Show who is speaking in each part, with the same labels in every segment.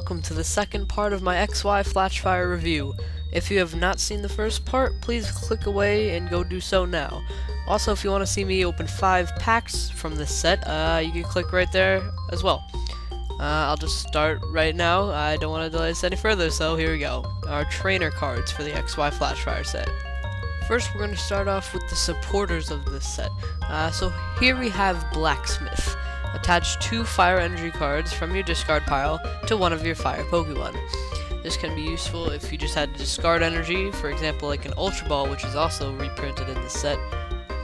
Speaker 1: welcome to the second part of my XY Flashfire review. If you have not seen the first part, please click away and go do so now. Also, if you want to see me open 5 packs from this set, you can click right there as well. I'll just start right now. I don't want to delay this any further, so here we go. Our trainer cards for the XY Flashfire set. First, we're going to start off with the supporters of this set. So here we have Blacksmith. Attach 2 fire energy cards from your discard pile to one of your fire Pokemon. This can be useful if you just had to discard energy, for example like an Ultra Ball, which is also reprinted in this set.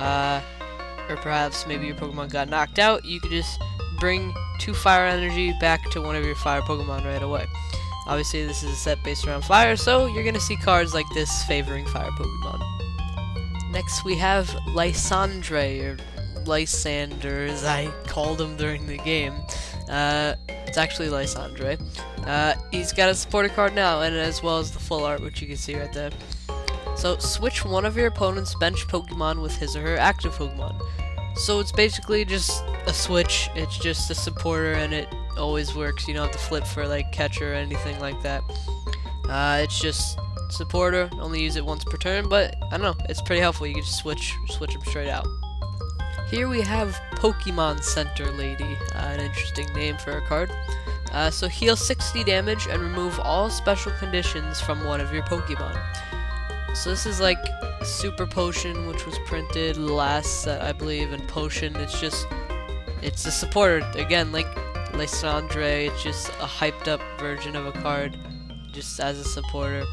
Speaker 1: Or perhaps maybe your Pokemon got knocked out, you could just bring 2 fire energy back to one of your fire Pokemon right away. Obviously this is a set based around fire, so you're going to see cards like this favoring fire Pokemon. Next we have Lysandre, or Lysandre as I called him during the game. It's actually Lysandre. He's got a supporter card now, and as well as the full art, which you can see right there. So switch one of your opponent's bench Pokemon with his or her active Pokemon. So it's basically just a switch, it's just a supporter, and it always works. You don't have to flip for like catcher or anything like that. It's just supporter, only use it once per turn, but I don't know, it's pretty helpful. You can just switch them straight out. Here we have Pokemon Center Lady, an interesting name for a card. So heal 60 damage and remove all special conditions from one of your Pokemon. So this is like Super Potion, which was printed last set, I believe, and Potion, it's a supporter. Again, like Lysandre, it's just a hyped up version of a card, just as a supporter.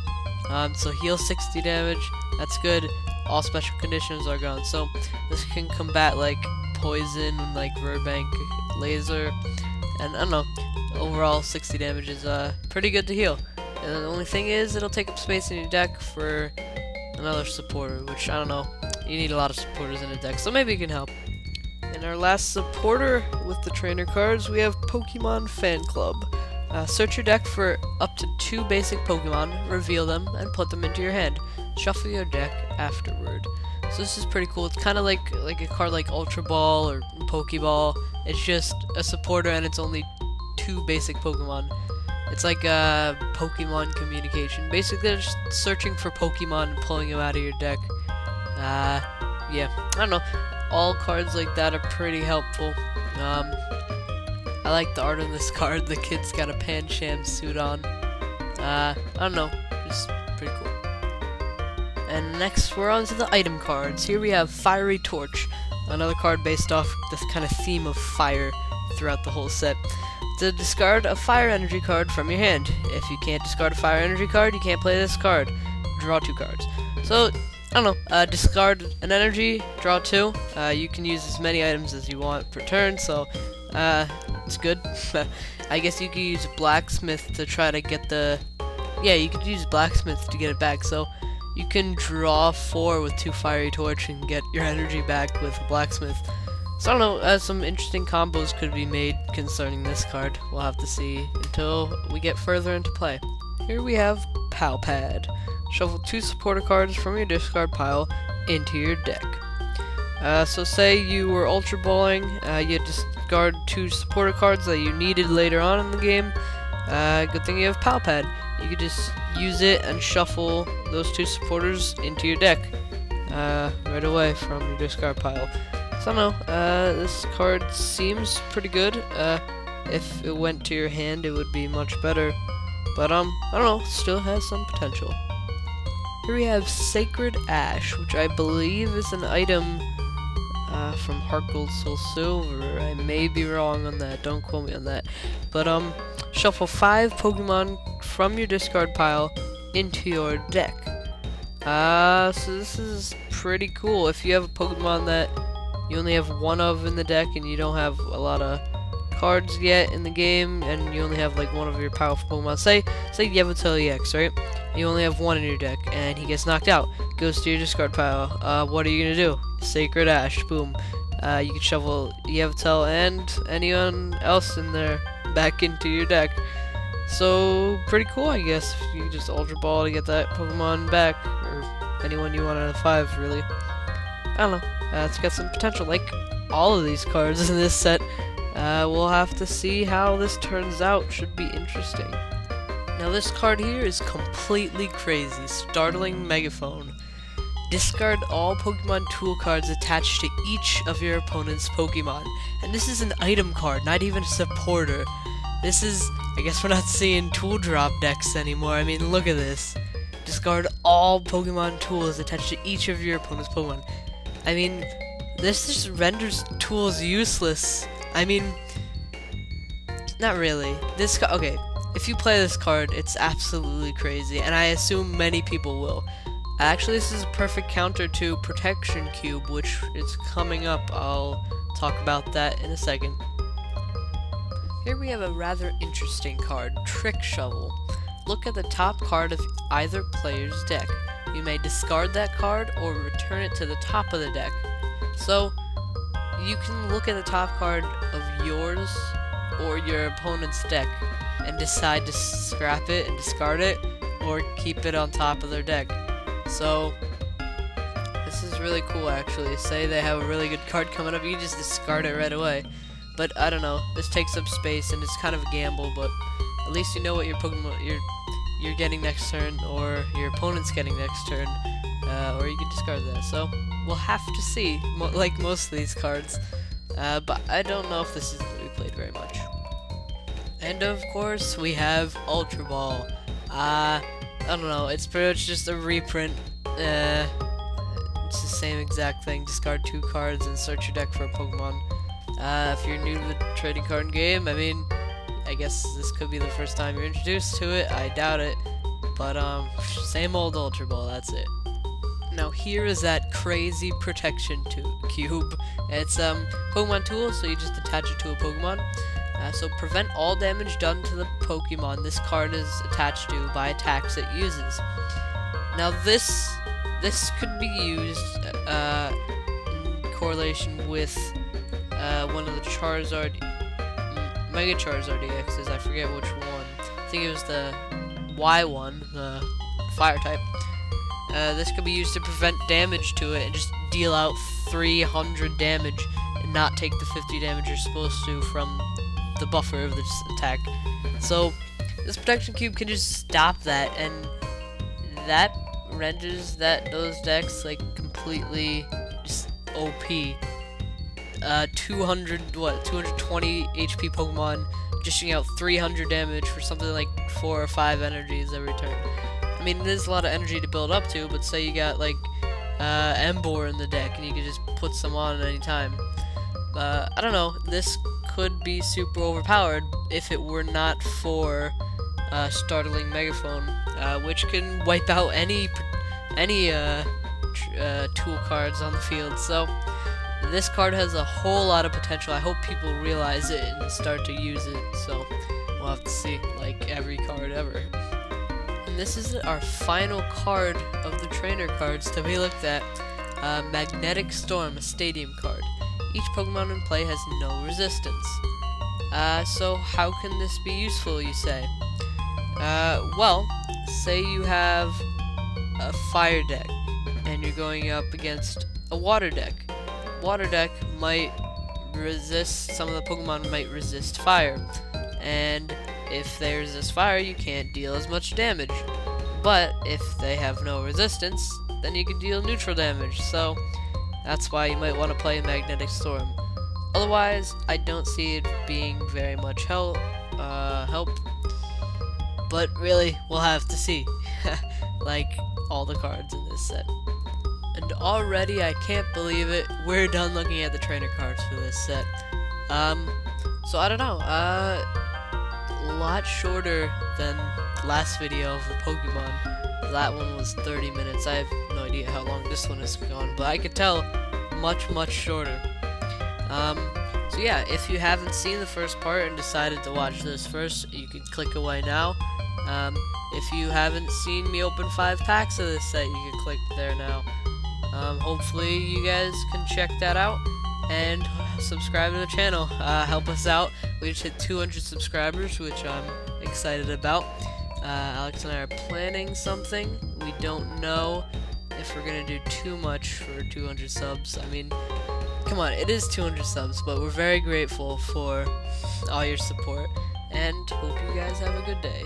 Speaker 1: So heal 60 damage, that's good. All special conditions are gone, so this can combat like poison, like Burbank laser, and I don't know, overall 60 damage is pretty good to heal. And the only thing is, it'll take up space in your deck for another supporter, which I don't know, you need a lot of supporters in a deck, so maybe it can help. And our last supporter with the trainer cards, we have Pokemon Fan Club. Search your deck for up to 2 basic Pokemon, reveal them, and put them into your hand. Shuffle your deck afterward. So this is pretty cool. It's kind of like a card like Ultra Ball or Pokeball. It's just a supporter and it's only 2 basic Pokemon. It's like Pokemon communication. Basically, they're just searching for Pokemon and pulling them out of your deck. Yeah, I don't know. All cards like that are pretty helpful. I like the art on this card. The kid's got a Pancham suit on. I don't know, just pretty cool. And next we're on to the item cards. Here we have Fiery Torch, another card based off this kind of theme of fire throughout the whole set. To discard a fire energy card from your hand. If you can't discard a fire energy card, you can't play this card. Draw 2 cards. So, I don't know, discard an energy, draw 2. You can use as many items as you want per turn, so it's good. I guess you could use Blacksmith to try to get the... Yeah, you could use Blacksmith to get it back, so you can draw 4 with 2 Fiery Torch and get your energy back with Blacksmith. So I don't know, some interesting combos could be made concerning this card. We'll have to see until we get further into play. Here we have Palpad. Shuffle 2 supporter cards from your discard pile into your deck. So say you were Ultra Balling, you discard 2 supporter cards that you needed later on in the game. Good thing you have Palpad. You could just use it and shuffle those 2 supporters into your deck right away from your discard pile. So I don't know, this card seems pretty good. If it went to your hand, it would be much better. But I don't know, still has some potential. Here we have Sacred Ash, which I believe is an item from Heart Gold Soul Silver. I may be wrong on that, don't quote me on that. But shuffle 5 Pokemon from your discard pile into your deck. So this is pretty cool. If you have a Pokemon that you only have 1 of in the deck and you don't have a lot of cards yet in the game, and you only have like 1 of your powerful Pokemon, say you have a EX, right? You only have 1 in your deck, and he gets knocked out, goes to your discard pile. What are you gonna do? Sacred Ash, boom. You can shuffle Yveltal and anyone else in there back into your deck. So pretty cool, I guess. If you just Ultra Ball to get that Pokemon back, or anyone you want out of 5, really. I don't know. It's got some potential, like all of these cards in this set. We'll have to see how this turns out. Should be interesting. Now this card here is completely crazy. Startling Megaphone. Discard all Pokemon tool cards attached to each of your opponent's Pokemon. And this is an item card, not even a supporter. This is, I guess we're not seeing tool drop decks anymore. I mean, look at this. Discard all Pokemon tools attached to each of your opponent's Pokemon. I mean, this just renders tools useless. I mean, not really. Okay, if you play this card, it's absolutely crazy, and I assume many people will. Actually, this is a perfect counter to Protection Cube, which is coming up. I'll talk about that in a second. Here we have a rather interesting card, Trick Shovel. Look at the top card of either player's deck. You may discard that card or return it to the top of the deck. So, you can look at the top card of yours or your opponent's deck and decide to scrap it and discard it or keep it on top of their deck. So, this is really cool actually. Say they have a really good card coming up, you just discard it right away. But I don't know, this takes up space and it's kind of a gamble, but at least you know what your Pokemon you're getting next turn, or your opponent's getting next turn, or you can discard that. So we'll have to see, like most of these cards, but I don't know if this is going to be played very much. And of course we have Ultra Ball. I don't know, it's pretty much just a reprint. It's the same exact thing. Discard 2 cards and search your deck for a Pokemon. If you're new to the trading card game, I mean, I guess this could be the first time you're introduced to it. I doubt it. But, same old Ultra Ball, that's it. Now, here is that crazy Protection Cube. It's, Pokemon tool, so you just attach it to a Pokemon. So, prevent all damage done to the Pokemon this card is attached to by attacks it uses. Now, this could be used, in correlation with, one of the Charizard, Mega Charizard EXs, I forget which one. I think it was the Y one, the Fire type. This could be used to prevent damage to it and just deal out 300 damage and not take the 50 damage you're supposed to from the buffer of this attack. So, this Protection Cube can just stop that, and that renders those decks, like, completely just OP. 220 HP Pokemon dishing out 300 damage for something like 4 or 5 energies every turn. I mean, there's a lot of energy to build up to, but say you got like Emboar in the deck and you can just put some on at any time. I don't know, this could be super overpowered if it were not for Startling Megaphone, which can wipe out any tool cards on the field. So this card has a whole lot of potential. I hope people realize it and start to use it, so we'll have to see, like every card ever. And this is our final card of the trainer cards to be looked at. Magnetic Storm, a stadium card. Each Pokemon in play has no resistance. So how can this be useful, you say? Well, say you have a fire deck and you're going up against a water deck. Water deck might resist, some of the Pokemon might resist fire, and if they resist fire, you can't deal as much damage. But if they have no resistance, then you can deal neutral damage, so that's why you might want to play Magnetic Storm. Otherwise, I don't see it being very much help, but really, we'll have to see, like all the cards in this set. And already, I can't believe it, we're done looking at the trainer cards for this set. So I don't know, a lot shorter than last video of the Pokemon. That one was 30 minutes, I have no idea how long this one has gone, but I could tell much shorter. So yeah, if you haven't seen the first part and decided to watch this first, you can click away now. If you haven't seen me open 5 packs of this set, you can click there now. Hopefully you guys can check that out and subscribe to the channel. Help us out. We just hit 200 subscribers, which I'm excited about. Alex and I are planning something. We don't know if we're gonna do too much for 200 subs. I mean, come on, it is 200 subs, but we're very grateful for all your support, and hope you guys have a good day.